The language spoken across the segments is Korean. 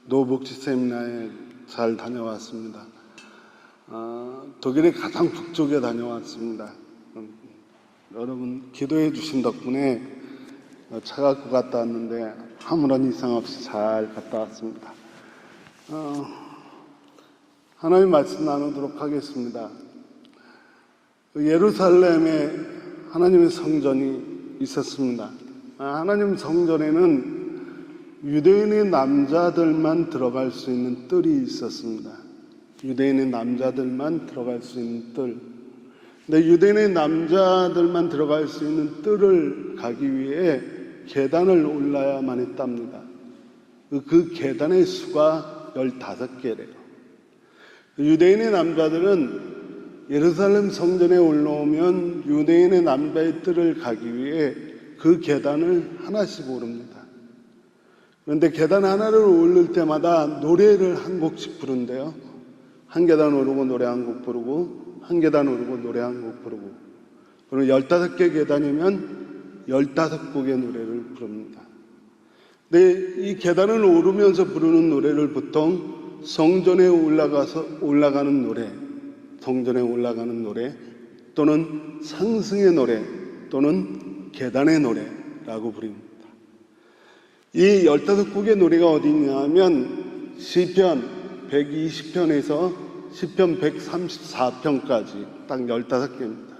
노복지 세미나에 잘 다녀왔습니다. 독일의 가장 북쪽에 다녀왔습니다. 여러분 기도해 주신 덕분에 차 갖고 갔다 왔는데 아무런 이상 없이 잘 갔다 왔습니다. 하나님 말씀 나누도록 하겠습니다. 예루살렘에 하나님의 성전이 있었습니다. 하나님 성전에는 유대인의 남자들만 들어갈 수 있는 뜰이 있었습니다. 유대인의 남자들만 들어갈 수 있는 뜰. 근데 유대인의 남자들만 들어갈 수 있는 뜰을 가기 위해 계단을 올라야만 했답니다. 그 계단의 수가 15개래요. 유대인의 남자들은 예루살렘 성전에 올라오면 유대인의 남자의 뜰을 가기 위해 그 계단을 하나씩 오릅니다. 그런데 계단 하나를 오를 때마다 노래를 한 곡씩 부른대요. 한 계단 오르고 노래 한 곡 부르고, 한 계단 오르고 노래 한 곡 부르고. 그럼 15개 계단이면 15곡의 노래를 부릅니다. 근데 이 계단을 오르면서 부르는 노래를 보통 성전에 올라가는 노래, 성전에 올라가는 노래, 또는 상승의 노래, 또는 계단의 노래라고 부릅니다. 이 15곡의 노래가 어디 있냐면 시편 120편에서 시편 134편까지 딱 15개입니다.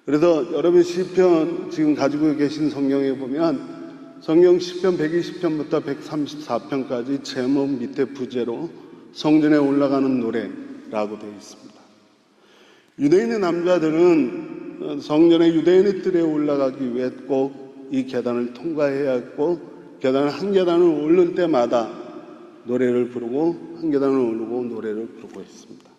그래서 여러분 시편 지금 가지고 계신 성경에 보면 성경 시편 120편부터 134편까지 제목 밑에 부제로 성전에 올라가는 노래라고 되어 있습니다. 유대인의 남자들은 성전의 유대인의 뜰에 올라가기 위해 꼭 이 계단을 통과해야 했고, 계단을 한 계단을 오를 때마다 노래를 부르고 한 계단을 오르고 노래를 부르고 있습니다.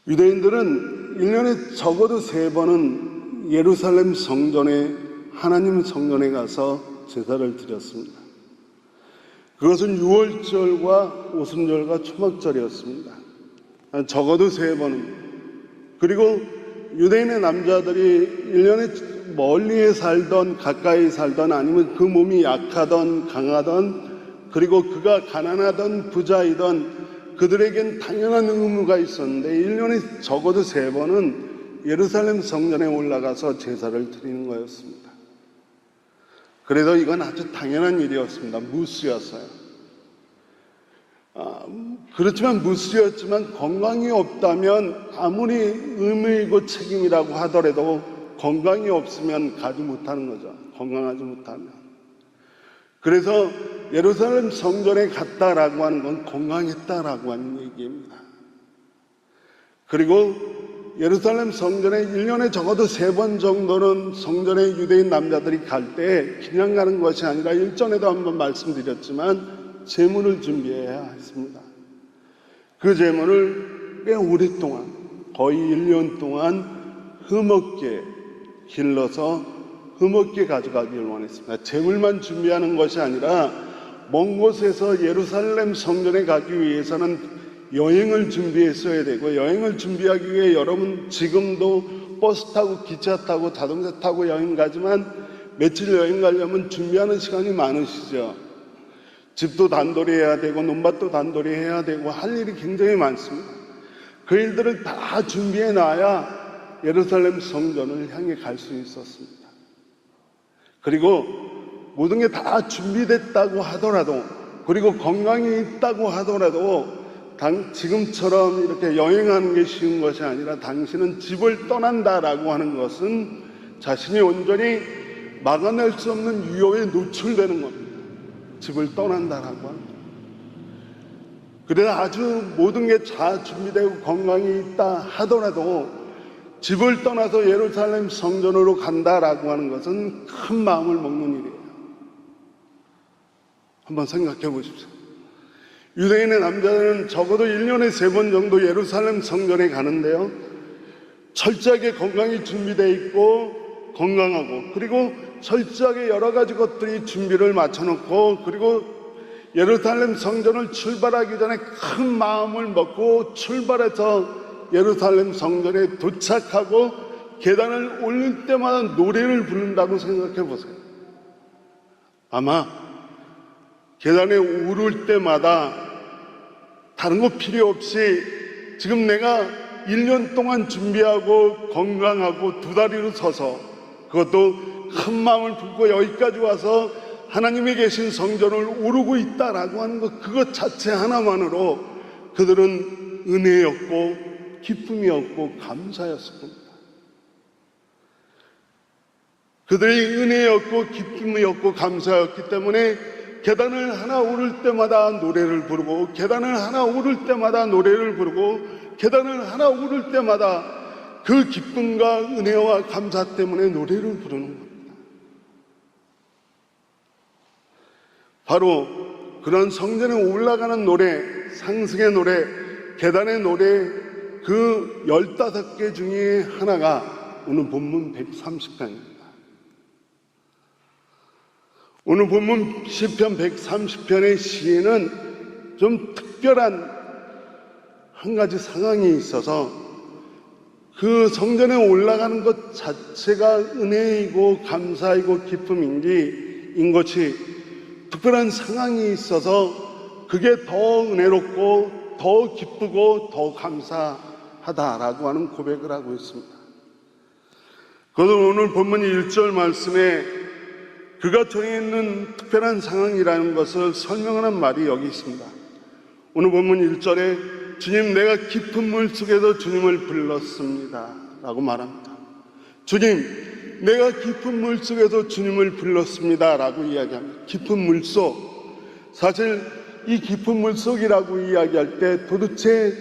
유대인들은 1년에 적어도 3번은 예루살렘 성전에, 하나님 성전에 가서 제사를 드렸습니다. 그것은 유월절과 오순절과 초막절이었습니다. 적어도 3번은. 그리고 유대인의 남자들이 1년에 멀리에 살던 가까이 살던 아니면 그 몸이 약하던 강하던, 그리고 그가 가난하던 부자이던 그들에겐 당연한 의무가 있었는데 1년에 적어도 3번은 예루살렘 성전에 올라가서 제사를 드리는 거였습니다. 그래서 이건 아주 당연한 일이었습니다. 무수였어요. 그렇지만 무수였지만 건강이 없다면 아무리 의무이고 책임이라고 하더라도 건강이 없으면 가지 못하는 거죠. 건강하지 못하면. 그래서 예루살렘 성전에 갔다라고 하는 건 건강했다라고 하는 얘기입니다. 그리고 예루살렘 성전에 1년에 적어도 3번 정도는 성전에 유대인 남자들이 갈 때 그냥 가는 것이 아니라 일전에도 한번 말씀드렸지만 제물을 준비해야 했습니다. 그 제물을 꽤 오랫동안, 거의 1년 동안 흠없게 길러서 흠없게 가져가기를 원했습니다. 제물만 준비하는 것이 아니라 먼 곳에서 예루살렘 성전에 가기 위해서는 여행을 준비했어야 되고, 여행을 준비하기 위해 여러분 지금도 버스 타고 기차 타고 자동차 타고 여행 가지만 며칠 여행 가려면 준비하는 시간이 많으시죠. 집도 단돌이 해야 되고 논밭도 단돌이 해야 되고 할 일이 굉장히 많습니다. 그 일들을 다 준비해 놔야 예루살렘 성전을 향해 갈 수 있었습니다. 그리고 모든 게 다 준비됐다고 하더라도, 그리고 건강이 있다고 하더라도 지금처럼 이렇게 여행하는 게 쉬운 것이 아니라 당신은 집을 떠난다라고 하는 것은 자신이 온전히 막아낼 수 없는 위협에 노출되는 겁니다. 집을 떠난다라고 합니다. 그래서 아주 모든 게 잘 준비되고 건강이 있다 하더라도 집을 떠나서 예루살렘 성전으로 간다라고 하는 것은 큰 마음을 먹는 일이에요. 한번 생각해 보십시오. 유대인의 남자들은 적어도 1년에 3번 정도 예루살렘 성전에 가는데요, 철저하게 건강이 준비되어 있고 건강하고, 그리고 철저하게 여러 가지 것들이 준비를 맞춰놓고, 그리고 예루살렘 성전을 출발하기 전에 큰 마음을 먹고 출발해서 예루살렘 성전에 도착하고 계단을 올릴 때마다 노래를 부른다고 생각해 보세요. 아마 계단에 오를 때마다 다른 거 필요 없이 지금 내가 1년 동안 준비하고 건강하고 두 다리로 서서 그것도 큰 마음을 품고 여기까지 와서 하나님이 계신 성전을 오르고 있다라고 하는 것, 그것 자체 하나만으로 그들은 은혜였고 기쁨이었고 감사였을 겁니다. 그들이 은혜였고 기쁨이었고 감사였기 때문에 계단을 하나 오를 때마다 노래를 부르고, 계단을 하나 오를 때마다 노래를 부르고, 계단을 하나 오를 때마다 그 기쁨과 은혜와 감사 때문에 노래를 부르는 겁니다. 바로 그런 성전에 올라가는 노래, 상승의 노래, 계단의 노래, 그 15개 중에 하나가 오늘 본문 130편입니다. 오늘 본문 시편 130편의 시에는 좀 특별한 한 가지 상황이 있어서 그 성전에 올라가는 것 자체가 은혜이고 감사이고 기쁨인 것이 특별한 상황이 있어서 그게 더 은혜롭고 더 기쁘고 더 감사하다라고 하는 고백을 하고 있습니다. 그것은 오늘 본문 1절 말씀에 그가 처해 있는 특별한 상황이라는 것을 설명하는 말이 여기 있습니다. 오늘 본문 1절에 주님, 내가 깊은 물 속에서 주님을 불렀습니다 라고 말합니다. 주님, 내가 깊은 물 속에서 주님을 불렀습니다 라고 이야기합니다. 깊은 물속, 사실 이 깊은 물속이라고 이야기할 때 도대체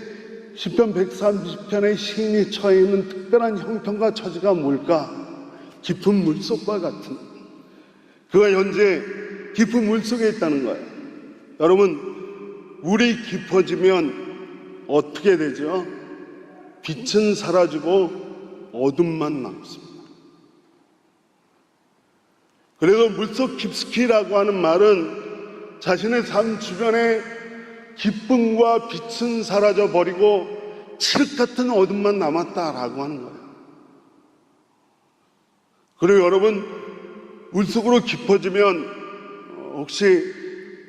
시편 130편의 시인이 처해 있는 특별한 형편과 처지가 뭘까? 깊은 물속과 같은, 그가 현재 깊은 물속에 있다는 거예요. 여러분, 물이 깊어지면 어떻게 되죠? 빛은 사라지고 어둠만 남습니다. 그래서 물속 깊숙이라고 하는 말은 자신의 삶 주변에 기쁨과 빛은 사라져 버리고 칠흑 같은 어둠만 남았다라고 하는 거예요. 그리고 여러분, 물속으로 깊어지면 혹시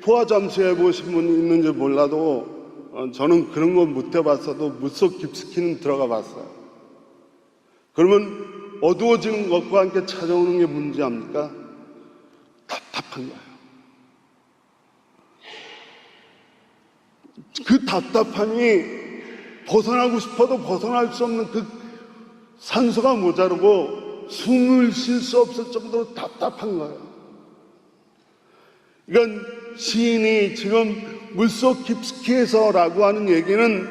포화 잠수해 보신 분 있는지 몰라도 저는 그런 건 못 해봤어도 물속 깊숙이는 들어가 봤어요. 그러면 어두워지는 것과 함께 찾아오는 게 뭔지 압니까? 답답한 거예요. 그 답답함이 벗어나고 싶어도 벗어날 수 없는 그 산소가 모자르고 숨을 쉴 수 없을 정도로 답답한 거예요. 그러니까 시인이 지금 물속 깊숙이에서라고 하는 얘기는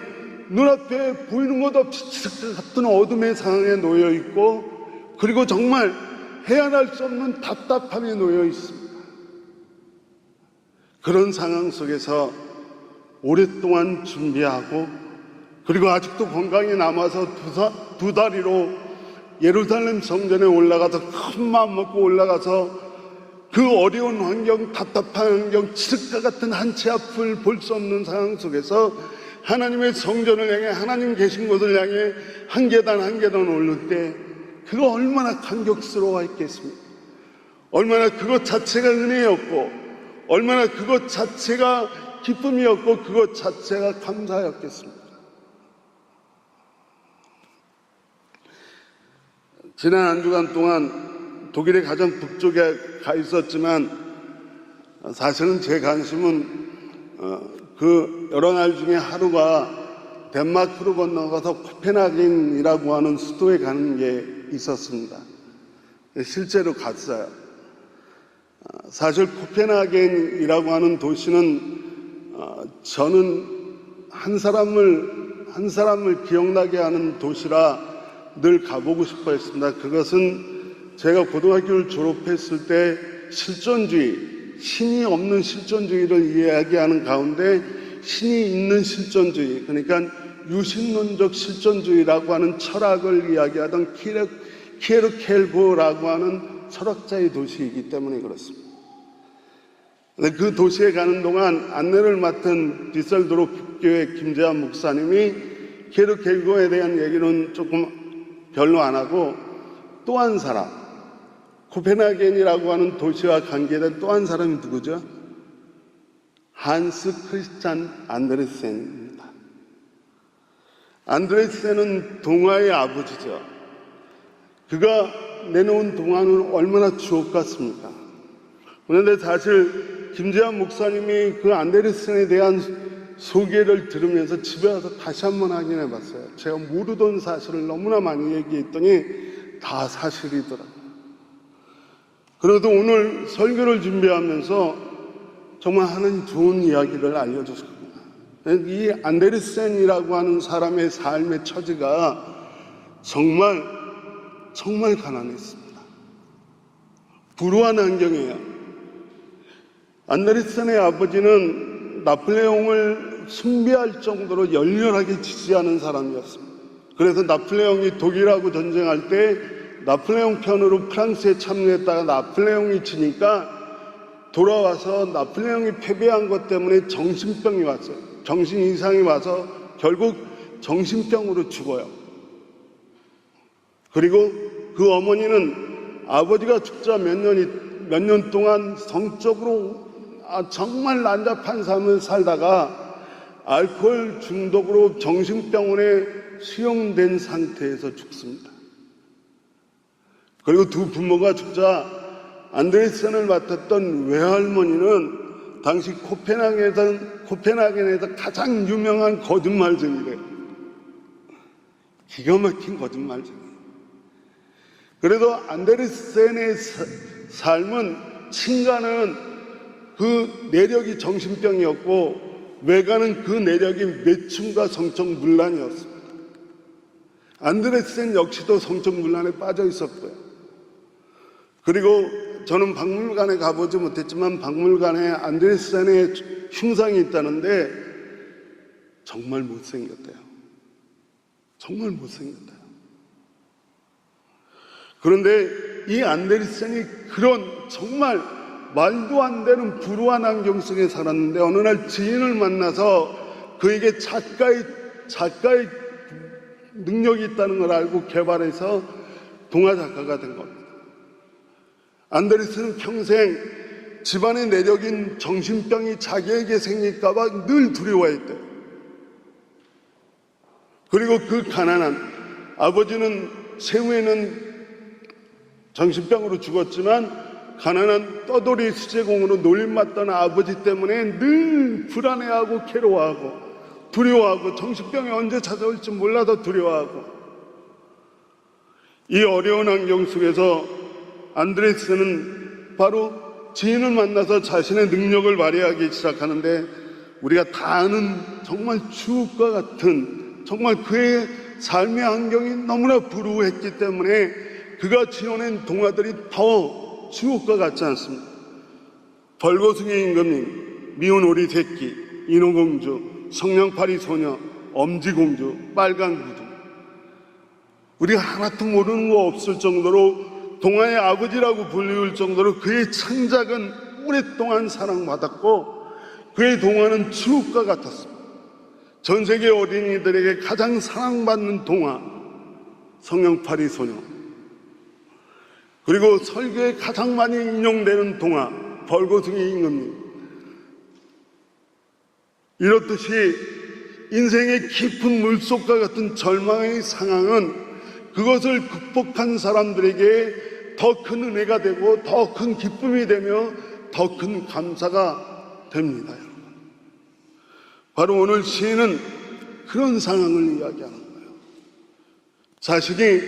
눈앞에 보이는 것 없이 칠흑 같은 어둠의 상황에 놓여 있고, 그리고 정말 헤아날 수 없는 답답함에 놓여 있습니다. 그런 상황 속에서 오랫동안 준비하고, 그리고 아직도 건강이 남아서 두 다리로 예루살렘 성전에 올라가서 큰 마음 먹고 올라가서 그 어려운 환경, 답답한 환경, 칠흑과 같은 한 치 앞을 볼 수 없는 상황 속에서 하나님의 성전을 향해, 하나님 계신 곳을 향해 한 계단 한 계단 오를 때 그거 얼마나 감격스러워했겠습니까? 얼마나 그것 자체가 은혜였고, 얼마나 그것 자체가 기쁨이었고, 그것 자체가 감사였겠습니까? 지난 한 주간 동안 독일의 가장 북쪽에 가 있었지만 사실은 제 관심은 그 여러 날 중에 하루가 덴마크로 건너가서 코펜하겐이라고 하는 수도에 가는 게 있었습니다. 실제로 갔어요. 사실 코펜하겐이라고 하는 도시는 저는 한 사람을 기억나게 하는 도시라 늘 가보고 싶어 했습니다. 그것은 제가 고등학교를 졸업했을 때 실존주의, 신이 없는 실존주의를 이야기하는 가운데 신이 있는 실존주의, 그러니까 유신론적 실존주의라고 하는 철학을 이야기하던 키에르켈고라고 하는 철학자의 도시이기 때문에 그렇습니다. 그 도시에 가는 동안 안내를 맡은 디셀도르프 교회 김재환 목사님이 키에르켈고에 대한 얘기는 조금 별로 안 하고 또 한 사람, 코펜하겐이라고 하는 도시와 관계된 또 한 사람이 누구죠? 한스 크리스찬 안데르센입니다. 안데르센은 동화의 아버지죠. 그가 내놓은 동화는 얼마나 주옥 같습니까? 그런데 사실 김재환 목사님이 그 안데르센에 대한 소개를 들으면서 집에 와서 다시 한번 확인해 봤어요. 제가 모르던 사실을 너무나 많이 얘기했더니 다 사실이더라고요. 그래도 오늘 설교를 준비하면서 정말 하나님 좋은 이야기를 알려줬습니다. 이 안데르센이라고 하는 사람의 삶의 처지가 정말 가난했습니다. 불우한 환경이에요. 안데르센의 아버지는 나폴레옹을 숭배할 정도로 열렬하게 지지하는 사람이었습니다. 그래서 나폴레옹이 독일하고 전쟁할 때 나폴레옹 편으로 프랑스에 참여했다가 나폴레옹이 지니까 돌아와서 나폴레옹이 패배한 것 때문에 정신병이 왔어요. 정신 이상이 와서 결국 정신병으로 죽어요. 그리고 그 어머니는 아버지가 죽자 몇 년 동안 성적으로 정말 난잡한 삶을 살다가 알코올 중독으로 정신병원에 수용된 상태에서 죽습니다. 그리고 두 부모가 죽자 안데르센을 맡았던 외할머니는 당시 코펜하겐에서 가장 유명한 거짓말쟁이래요. 기가 막힌 거짓말쟁이. 그래도 안데르센의 삶은 친가는 그 내력이 정신병이었고 외가는 그 내력이 매춘과 성적 문란이었습니다. 안데르센 역시도 성적 문란에 빠져 있었고요. 그리고 저는 박물관에 가보지 못했지만 박물관에 안데르센의 흉상이 있다는데 정말 못생겼대요. 정말 못생겼대요. 그런데 이 안데르센이 그런 정말 말도 안 되는 불우한 환경 속에 살았는데 어느 날 지인을 만나서 그에게 작가의 능력이 있다는 걸 알고 개발해서 동화 작가가 된 겁니다. 안데르센은 평생 집안의 내력인 정신병이 자기에게 생길까 봐 늘 두려워했대요. 그리고 그 가난한 아버지는 세후에는 정신병으로 죽었지만 가난한 떠돌이 수제공으로 놀림받던 아버지 때문에 늘 불안해하고 괴로워하고 두려워하고 정신병이 언제 찾아올지 몰라서 두려워하고 이 어려운 환경 속에서 안데르센은 바로 지인을 만나서 자신의 능력을 발휘하기 시작하는데 우리가 다 아는 정말 주옥과 같은 정말 그의 삶의 환경이 너무나 불우했기 때문에 그가 지어낸 동화들이 더 주옥과 같지 않습니다. 벌거숭이 임금님, 미운 오리 새끼, 인어공주, 성냥팔이 소녀, 엄지공주, 빨간 구두. 우리가 하나도 모르는 거 없을 정도로 동화의 아버지라고 불리울 정도로 그의 창작은 오랫동안 사랑받았고 그의 동화는 주옥과 같았습니다. 전 세계 어린이들에게 가장 사랑받는 동화, 성냥팔이 소녀. 그리고 설교에 가장 많이 인용되는 동화, 벌거숭이 임금님. 이렇듯이 인생의 깊은 물속과 같은 절망의 상황은 그것을 극복한 사람들에게 더 큰 은혜가 되고 더 큰 기쁨이 되며 더 큰 감사가 됩니다. 여러분. 바로 오늘 시인은 그런 상황을 이야기하는 거예요. 자신이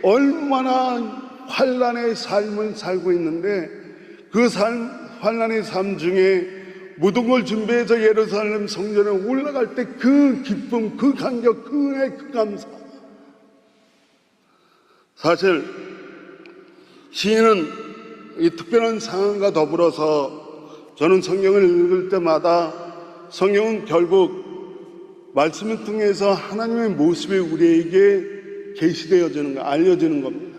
얼마나 환난의 삶을 살고 있는데 그 환난의 삶 중에 모든 걸 준비해서 예루살렘 성전에 올라갈 때 그 기쁨, 그 감격, 그 은혜, 그 감사. 사실 시인은 이 특별한 상황과 더불어서 저는 성경을 읽을 때마다 성경은 결국 말씀을 통해서 하나님의 모습이 우리에게 계시되어지는 거, 알려지는 겁니다.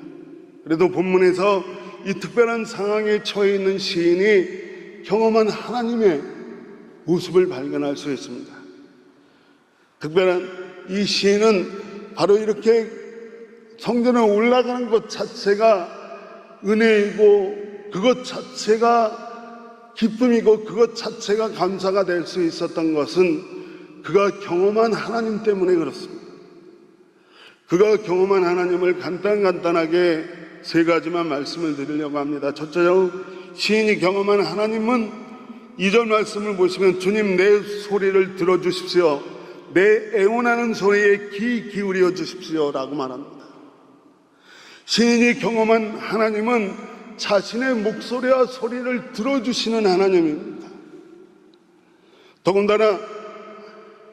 그래도 본문에서 이 특별한 상황에 처해 있는 시인이 경험한 하나님의 모습을 발견할 수 있습니다. 특별한 이 시인은 바로 이렇게 성전에 올라가는 것 자체가 은혜이고 그것 자체가 기쁨이고 그것 자체가 감사가 될 수 있었던 것은 그가 경험한 하나님 때문에 그렇습니다. 그가 경험한 하나님을 간단하게 세 가지만 말씀을 드리려고 합니다. 첫째로 시인이 경험한 하나님은 2절 말씀을 보시면 주님 내 소리를 들어주십시오. 내 애원하는 소리에 귀 기울여 주십시오 라고 말합니다. 시인이 경험한 하나님은 자신의 목소리와 소리를 들어주시는 하나님입니다. 더군다나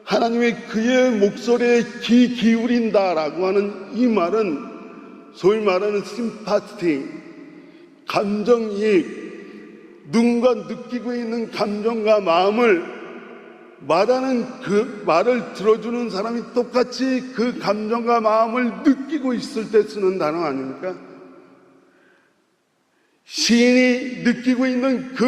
하나님이 그의 목소리에 귀 기울인다라고 하는 이 말은 소위 말하는 심파티, 감정이입, 눈과 느끼고 있는 감정과 마음을 말하는 그 말을 들어주는 사람이 똑같이 그 감정과 마음을 느끼고 있을 때 쓰는 단어 아닙니까? 시인이 느끼고 있는 그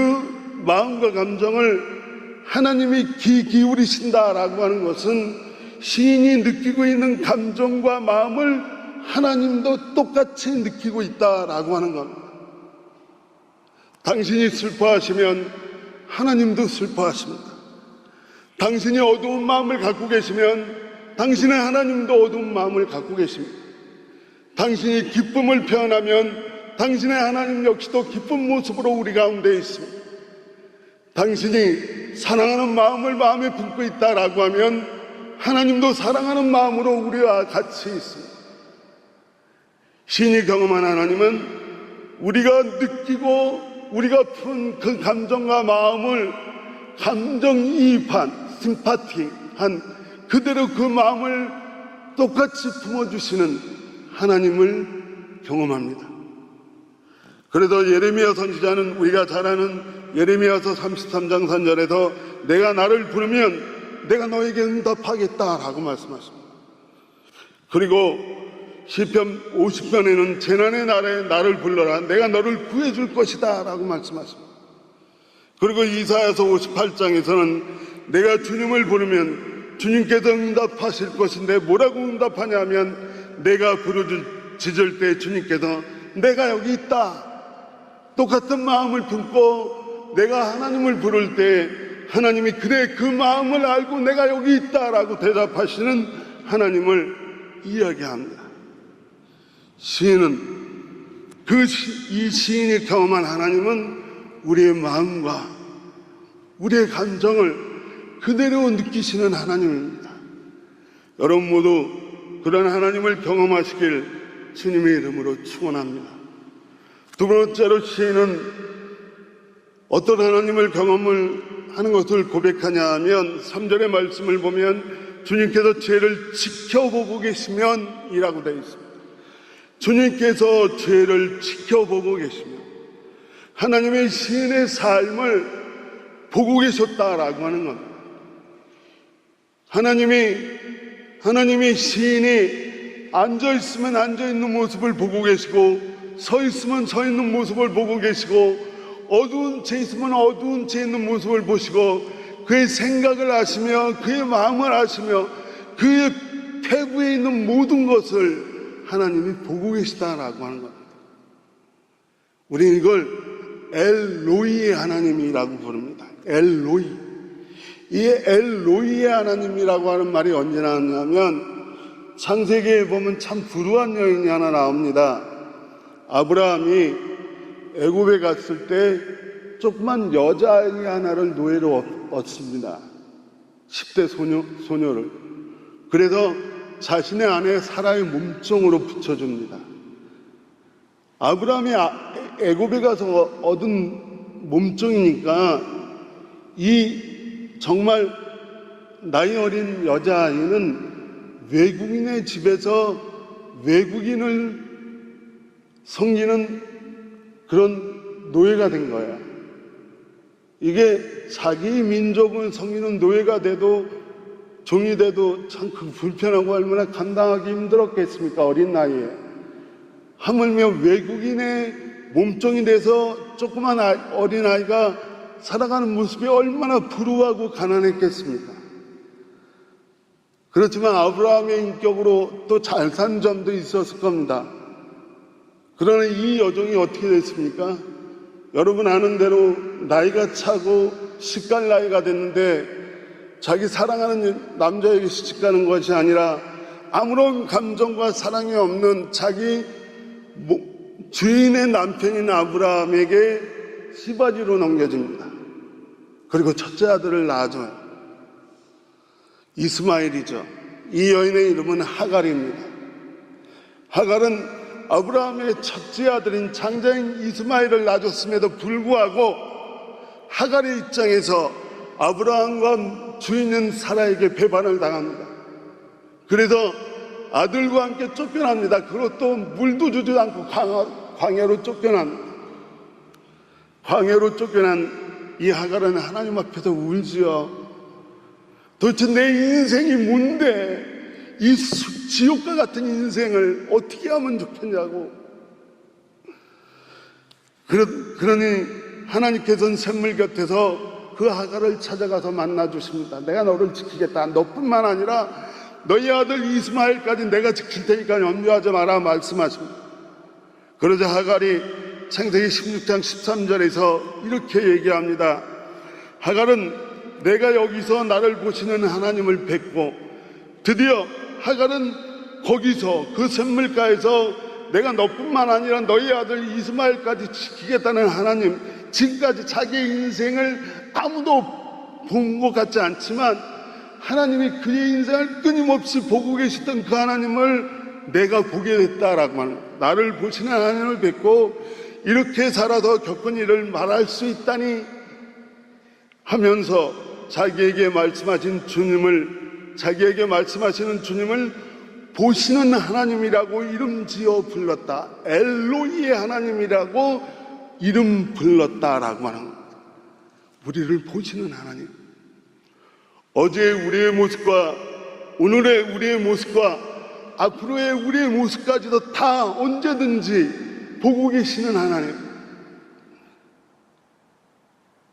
마음과 감정을 하나님이 귀 기울이신다라고 하는 것은 시인이 느끼고 있는 감정과 마음을 하나님도 똑같이 느끼고 있다라고 하는 겁니다. 당신이 슬퍼하시면 하나님도 슬퍼하십니다. 당신이 어두운 마음을 갖고 계시면 당신의 하나님도 어두운 마음을 갖고 계십니다. 당신이 기쁨을 표현하면 당신의 하나님 역시도 기쁜 모습으로 우리 가운데 있습니다. 당신이 사랑하는 마음을 마음에 품고 있다라고 하면 하나님도 사랑하는 마음으로 우리와 같이 있습니다. 신이 경험한 하나님은 우리가 느끼고 우리가 푼 그 감정과 마음을 감정이입한 심파티한 그대로 그 마음을 똑같이 품어주시는 하나님을 경험합니다. 그래서 예레미야 선지자는 우리가 잘 아는 예레미야서 33장 3절에서 내가 나를 부르면 내가 너에게 응답하겠다라고 말씀하십니다. 그리고 시편 50편에는 재난의 날에 나를 불러라 내가 너를 구해줄 것이다 라고 말씀하십니다. 그리고 이사야서 58장에서는 내가 주님을 부르면 주님께서 응답하실 것인데 뭐라고 응답하냐면 내가 부르짖을 때 주님께서 내가 여기 있다. 똑같은 마음을 품고 내가 하나님을 부를 때 하나님이 그래 그 마음을 알고 내가 여기 있다라고 대답하시는 하나님을 이야기합니다. 시인은 이 시인이 경험한 하나님은 우리의 마음과 우리의 감정을 그대로 느끼시는 하나님입니다. 여러분 모두 그런 하나님을 경험하시길 주님의 이름으로 축원합니다. 두 번째로 시인은 어떤 하나님을 경험을 하는 것을 고백하냐 하면 3절의 말씀을 보면 주님께서 죄를 지켜보고 계시면 이라고 되어 있습니다. 주님께서 죄를 지켜보고 계시며 하나님의 시인의 삶을 보고 계셨다라고 하는 겁니다. 하나님이 시인이 앉아있으면 앉아있는 모습을 보고 계시고 서 있으면 서 있는 모습을 보고 계시고 어두운 채 있으면 어두운 채 있는 모습을 보시고 그의 생각을 아시며 그의 마음을 아시며 그의 태부에 있는 모든 것을 하나님이 보고 계시다라고 하는 겁니다. 우리는 이걸 엘로이의 하나님이라고 부릅니다. 엘로이. 이 엘로이의 하나님이라고 하는 말이 언제 나왔냐면 창세기에 보면 참 불우한 여인이 하나 나옵니다. 아브라함이 애굽에 갔을 때 조그만 여자아이 하나를 노예로 얻습니다. 10대 소녀를. 그래서 자신의 아내 사라의 몸종으로 붙여줍니다. 아브라함이 애굽에 가서 얻은 몸종이니까 이 정말 나이 어린 여자아이는 외국인의 집에서 외국인을 섬기는 그런 노예가 된 거야. 이게 자기 민족을 섬기는 노예가 돼도 종이 돼도 참 불편하고 얼마나 감당하기 힘들었겠습니까? 어린 나이에. 하물며 외국인의 몸종이 돼서 조그만 어린아이가 살아가는 모습이 얼마나 불우하고 가난했겠습니까? 그렇지만 아브라함의 인격으로 또 잘 산 점도 있었을 겁니다. 그러나 이 여종이 어떻게 됐습니까? 여러분 아는 대로 나이가 차고 시집갈 나이가 됐는데 자기 사랑하는 남자에게 시집가는 것이 아니라 아무런 감정과 사랑이 없는 자기 주인의 남편인 아브라함에게 시바지로 넘겨집니다. 그리고 첫째 아들을 낳아줘요. 이스마엘이죠. 이 여인의 이름은 하갈입니다. 하갈은 아브라함의 첫째 아들인 장자인 이스마엘을 낳아줬음에도 불구하고 하갈의 입장에서 아브라함과 주인인 사라에게 배반을 당합니다. 그래서 아들과 함께 쫓겨납니다. 그것도 물도 주지 않고 광야로 쫓겨납니다. 광야로 쫓겨난 이 하갈은 하나님 앞에서 울지요. 도대체 내 인생이 뭔데 이 지옥과 같은 인생을 어떻게 하면 좋겠냐고. 그러니 하나님께서는 샘물 곁에서 그 하갈을 찾아가서 만나주십니다. 내가 너를 지키겠다. 너뿐만 아니라 너희 아들 이스마엘까지 내가 지킬 테니까 염려하지 마라 말씀하십니다. 그러자 하갈이 창세기 16장 13절에서 이렇게 얘기합니다. 하갈은 내가 여기서 나를 보시는 하나님을 뵙고, 드디어 하갈은 거기서 그 샘물가에서 내가 너뿐만 아니라 너희 아들 이스마엘까지 지키겠다는 하나님, 지금까지 자기의 인생을 아무도 본 것 같지 않지만 하나님이 그의 인생을 끊임없이 보고 계시던 그 하나님을 내가 보게 됐다라고 합니다. 나를 보시는 하나님을 뵙고 이렇게 살아서 겪은 일을 말할 수 있다니 하면서 자기에게 말씀하시는 주님을 보시는 하나님이라고 이름 지어 불렀다. 엘로이의 하나님이라고 이름 불렀다라고 하는 겁니다. 우리를 보시는 하나님. 어제 우리의 모습과 오늘의 우리의 모습과 앞으로의 우리의 모습까지도 다 언제든지 보고 계시는 하나님.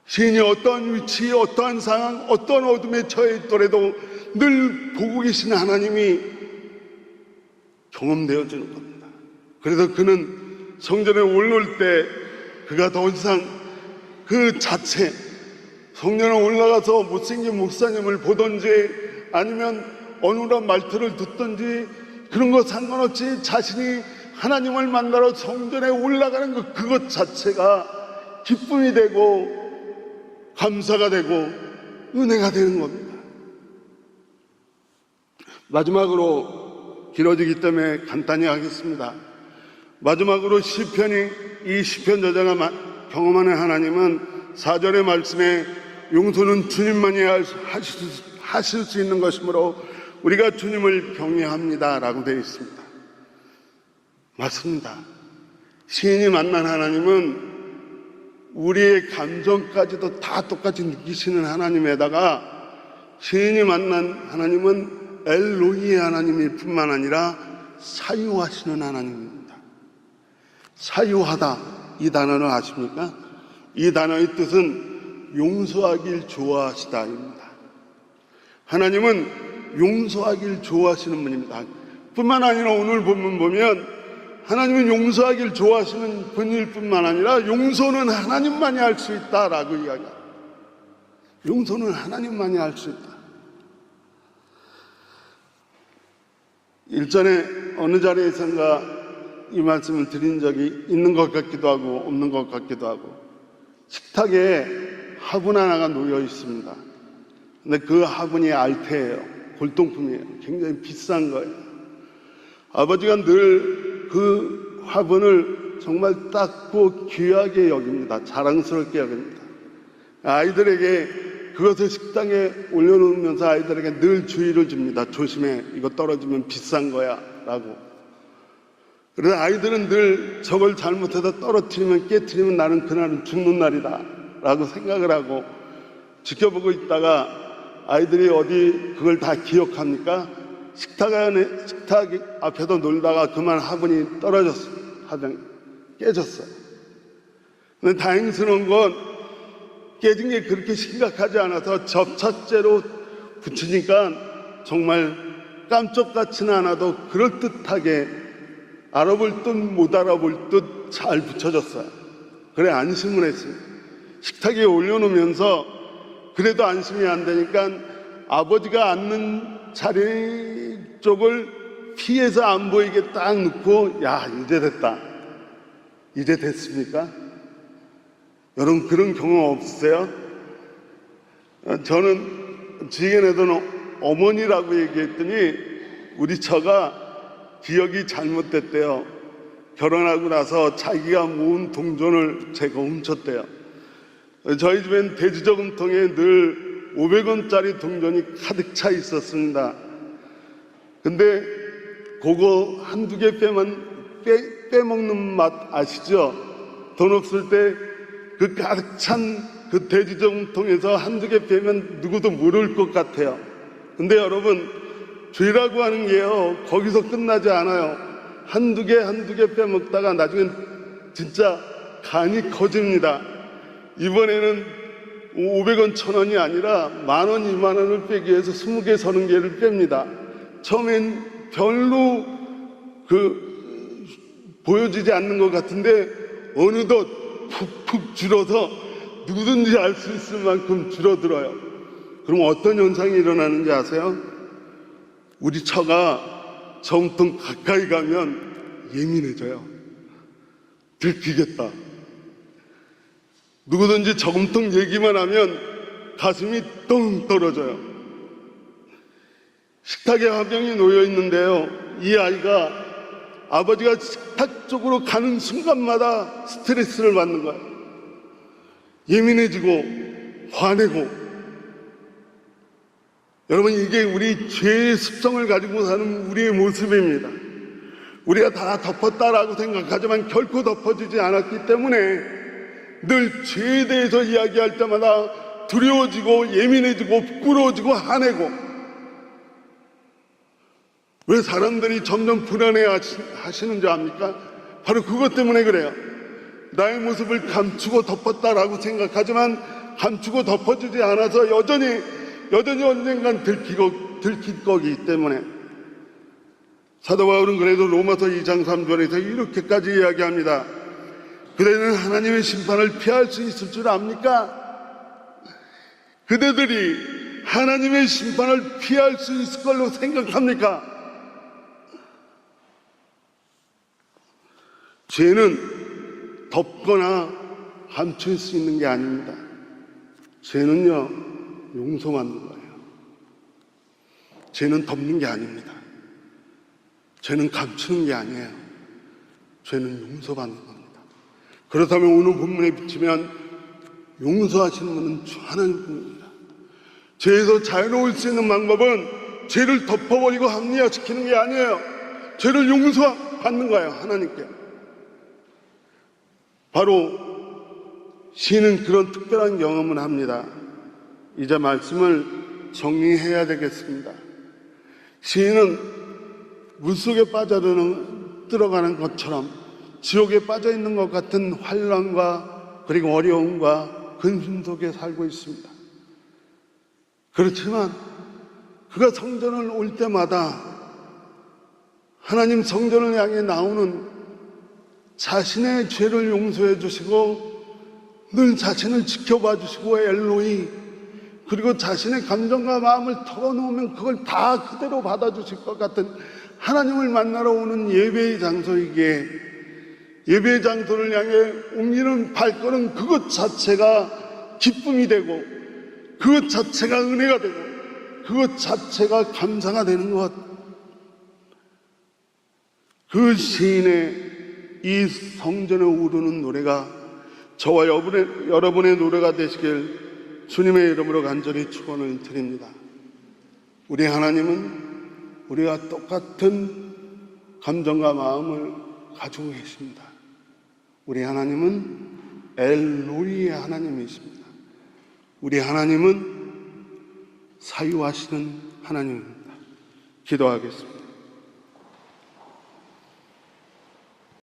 시인이 어떠한 위치, 어떠한 상황, 어떠한 어둠에 처해 있더라도 늘 보고 계시는 하나님이 경험되어지는 겁니다. 그래서 그는 성전에 올라올 때 그가 더 이상 그 자체, 성전에 올라가서 못생긴 목사님을 보든지 아니면 어눌한 말투를 듣든지 그런 거 상관없이 자신이 하나님을 만나러 성전에 올라가는 그것 자체가 기쁨이 되고 감사가 되고 은혜가 되는 겁니다. 마지막으로 길어지기 때문에 간단히 하겠습니다. 마지막으로 이 시편 저자가 경험하는 하나님은 4절의 말씀에 용서는 주님만이 하실 수 있는 것이므로 우리가 주님을 경외합니다 라고 되어 있습니다. 맞습니다. 시인이 만난 하나님은 우리의 감정까지도 다 똑같이 느끼시는 하나님에다가 시인이 만난 하나님은 엘로히의 하나님일 뿐만 아니라 사유하시는 하나님입니다. 사유하다, 이 단어를 아십니까? 이 단어의 뜻은 용서하길 좋아하시다입니다. 하나님은 용서하길 좋아하시는 분입니다. 뿐만 아니라 오늘 본문 보면 하나님은 용서하길 좋아하시는 분일 뿐만 아니라 용서는 하나님만이 할 수 있다라고 이야기합니다. 용서는 하나님만이 할 수 있다. 일전에 어느 자리에선가 이 말씀을 드린 적이 있는 것 같기도 하고 없는 것 같기도 하고, 식탁에 화분 하나가 놓여 있습니다. 근데 그 화분이 알태예요. 골동품이에요. 굉장히 비싼 거예요. 아버지가 늘 그 화분을 정말 닦고 귀하게 여깁니다. 자랑스럽게 여깁니다. 아이들에게 그것을 식당에 올려놓으면서 아이들에게 늘 주의를 줍니다. 조심해, 이거 떨어지면 비싼 거야 라고. 그래서 아이들은 늘 저걸 잘못해서 떨어뜨리면, 깨뜨리면 나는 그날은 죽는 날이다 라고 생각을 하고 지켜보고 있다가 아이들이 어디 그걸 다 기억합니까? 식탁 앞에도 놀다가 그만 화분이 떨어졌어요. 화분이 깨졌어요. 근데 다행스러운 건 깨진 게 그렇게 심각하지 않아서 접착제로 붙이니까 정말 깜짝같지는 않아도 그럴듯하게 알아볼 듯 못 알아볼 듯 잘 붙여졌어요. 그래 안심을 했어요. 식탁에 올려놓으면서 그래도 안심이 안 되니까 아버지가 앉는 자리 쪽을 피해서 안 보이게 딱 놓고, 야, 이제 됐다. 이제 됐습니까? 여러분 그런 경험 없으세요? 저는 지겐에서는 어머니라고 얘기했더니 우리 처가 기억이 잘못됐대요. 결혼하고 나서 자기가 모은 동전을 제가 훔쳤대요. 저희 집엔 돼지저금통에 늘 500원짜리 동전이 가득 차 있었습니다. 근데 그거 한두 개 빼먹는 맛 아시죠? 돈 없을 때 그 가득 찬 그 돼지저금통에서 한두 개 빼면 누구도 모를 것 같아요. 근데 여러분, 죄라고 하는 게요, 거기서 끝나지 않아요. 한두 개 빼먹다가 나중엔 진짜 간이 커집니다. 이번에는 500원, 1000원이 아니라 10,000원, 20,000원을 빼기 위해서 20개, 30개를 뺍니다. 처음엔 별로 보여지지 않는 것 같은데 어느덧 푹푹 줄어서 누구든지 알 수 있을 만큼 줄어들어요. 그럼 어떤 현상이 일어나는지 아세요? 우리 처가 저금통 가까이 가면 예민해져요. 들키겠다. 누구든지 저금통 얘기만 하면 가슴이 똥 떨어져요. 식탁에 화병이 놓여 있는데요, 이 아이가 아버지가 식탁 쪽으로 가는 순간마다 스트레스를 받는 거예요. 예민해지고 화내고. 여러분, 이게 우리 죄의 습성을 가지고 사는 우리의 모습입니다. 우리가 다 덮었다라고 생각하지만 결코 덮어지지 않았기 때문에 늘 죄에 대해서 이야기할 때마다 두려워지고 예민해지고 부끄러워지고 화내고. 왜 사람들이 점점 불안해 하시는지 압니까? 바로 그것 때문에 그래요. 나의 모습을 감추고 덮었다라고 생각하지만 감추고 덮어지지 않아서 여전히 언젠간 들킬 거기 때문에. 사도 바울은 그래도 로마서 2장 3절에서 이렇게까지 이야기합니다. 그대는 하나님의 심판을 피할 수 있을 줄 압니까? 그대들이 하나님의 심판을 피할 수 있을 걸로 생각합니까? 죄는 덮거나 감출 수 있는 게 아닙니다. 죄는요, 용서받는 거예요. 죄는 덮는 게 아닙니다. 죄는 감추는 게 아니에요. 죄는 용서받는 겁니다. 그렇다면 오늘 본문에 비치면 용서하시는 분은 주 하나님뿐입니다. 죄에서 자유로울 수 있는 방법은 죄를 덮어버리고 합리화시키는 게 아니에요. 죄를 용서받는 거예요, 하나님께. 바로 시인은 그런 특별한 경험을 합니다. 이제 말씀을 정리해야 되겠습니다. 시인은 물속에 들어가는 것처럼 지옥에 빠져 있는 것 같은 환난과 그리고 어려움과 근심 속에 살고 있습니다. 그렇지만 그가 성전을 올 때마다 하나님 성전을 향해 나오는 자신의 죄를 용서해 주시고 늘 자신을 지켜봐 주시고 엘로이, 그리고 자신의 감정과 마음을 털어놓으면 그걸 다 그대로 받아주실 것 같은 하나님을 만나러 오는 예배의 장소이기에 예배의 장소를 향해 옮기는 발걸음 그것 자체가 기쁨이 되고 그것 자체가 은혜가 되고 그것 자체가 감사가 되는 것. 그 시인의 이 성전에 오르는 노래가 저와 여러분의 노래가 되시길 주님의 이름으로 간절히 축원을 드립니다. 우리 하나님은 우리가 똑같은 감정과 마음을 가지고 계십니다. 우리 하나님은 엘로이의 하나님이십니다. 우리 하나님은 사유하시는 하나님입니다. 기도하겠습니다.